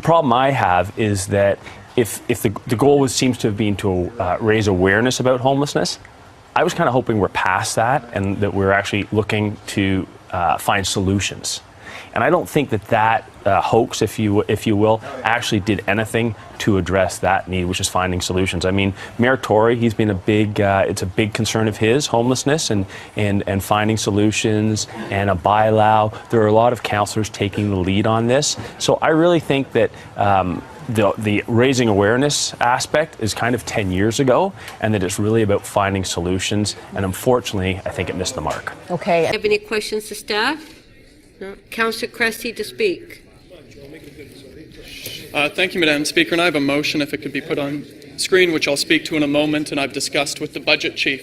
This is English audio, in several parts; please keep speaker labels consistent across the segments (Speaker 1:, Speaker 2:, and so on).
Speaker 1: problem I have is that if the goal seems to have been to raise awareness about homelessness, I was kind of hoping we're past that and that we're actually looking to find solutions. And I don't think that hoax, if you will, actually did anything to address that need, which is finding solutions. I mean, Mayor Tory, he's been it's a big concern of his, homelessness and finding solutions and a bylaw. There are a lot of councillors taking the lead on this. So I really think that the raising awareness aspect is kind of 10 years ago, and that it's really about finding solutions. And unfortunately, I think it missed the mark.
Speaker 2: Okay.
Speaker 3: Have any questions to staff? No. Councillor Cressy to speak.
Speaker 4: Thank you, Madam Speaker. And I have a motion, if it could be put on screen, which I'll speak to in a moment, and I've discussed with the budget chief.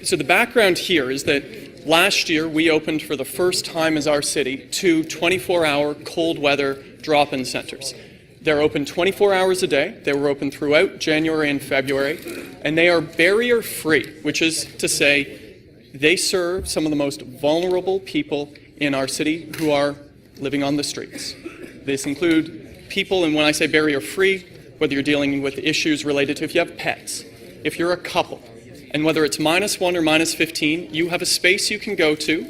Speaker 4: So the background here is that last year we opened for the first time as our city 2 24-hour cold weather drop-in centres. They're open 24 hours a day. They were open throughout January and February, and they are barrier-free, which is to say they serve some of the most vulnerable people in our city who are living on the streets. This include people, and when I say barrier-free, whether you're dealing with issues related to if you have pets, if you're a couple, and whether it's -1 or -15, you have a space you can go to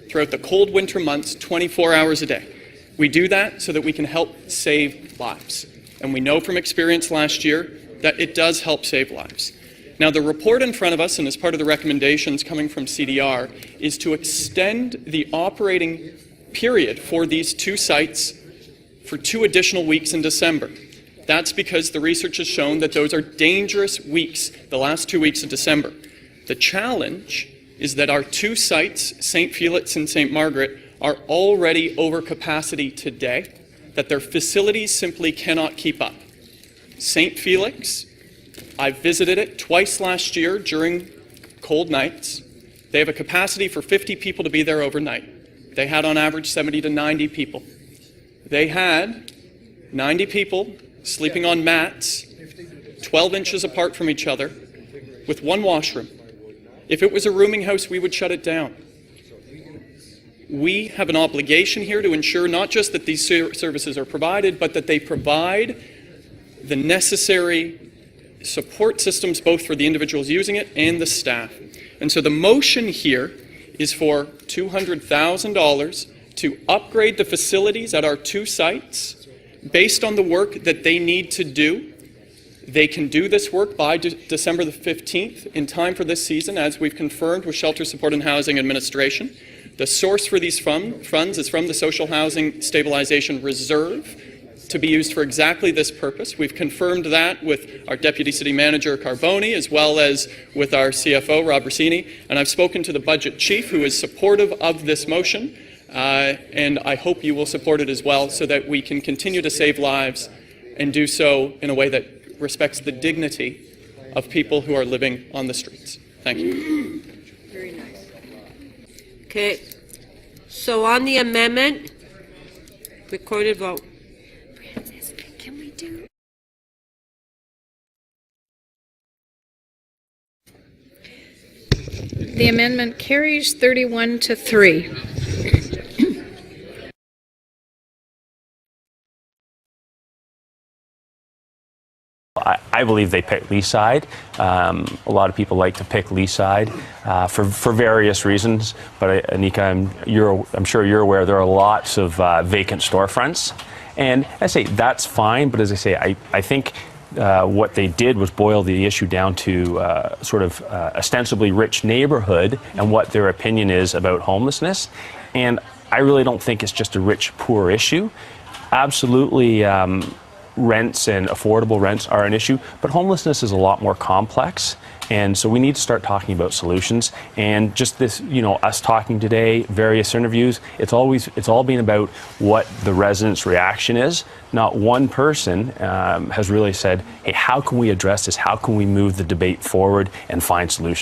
Speaker 4: throughout the cold winter months 24 hours a day. We do that so that we can help save lives. And we know from experience last year that it does help save lives. Now, the report in front of us, and as part of the recommendations coming from CDR, is to extend the operating period for these 2 sites for 2 additional weeks in December. That's because the research has shown that those are dangerous weeks, the last 2 weeks of December. The challenge is that our 2 sites, St. Felix and St. Margaret, are already over capacity today, that their facilities simply cannot keep up. St. Felix, I visited it twice last year during cold nights. They have a capacity for 50 people to be there overnight. They had on average 70 to 90 people. They had 90 people sleeping on mats 12 inches apart from each other with 1 washroom. If it was a rooming house, we would shut it down. We have an obligation here to ensure not just that these services are provided, but that they provide the necessary support systems both for the individuals using it and the staff. And so the motion here is for $200,000 to upgrade the facilities at our 2 sites based on the work that they need to do. They can do this work by December the 15th in time for this season, as we've confirmed with Shelter Support and Housing Administration. The source for these funds is from the Social Housing Stabilization Reserve, to be used for exactly this purpose. We've confirmed that with our Deputy City Manager, Carboni, as well as with our CFO, Rob Rossini, and I've spoken to the Budget Chief, who is supportive of this motion, and I hope you will support it as well, so that we can continue to save lives and do so in a way that respects the dignity of people who are living on the streets. Thank you.
Speaker 3: Very nice. Okay, so on the amendment, recorded vote. Can we do?
Speaker 2: The amendment carries 31 to 3.
Speaker 1: I believe they picked Leaside. A lot of people like to pick Leaside for various reasons. But Anika, I'm sure you're aware there are lots of vacant storefronts. And I say that's fine, but as I say, I think what they did was boil the issue down to sort of ostensibly rich neighborhood and what their opinion is about homelessness. And I really don't think it's just a rich, poor issue. Absolutely, rents and affordable rents are an issue, but homelessness is a lot more complex. And so we need to start talking about solutions. And just this, us talking today, various interviews, it's all been about what the residents' reaction is. Not one person has really said, hey, how can we address this? How can we move the debate forward and find solutions?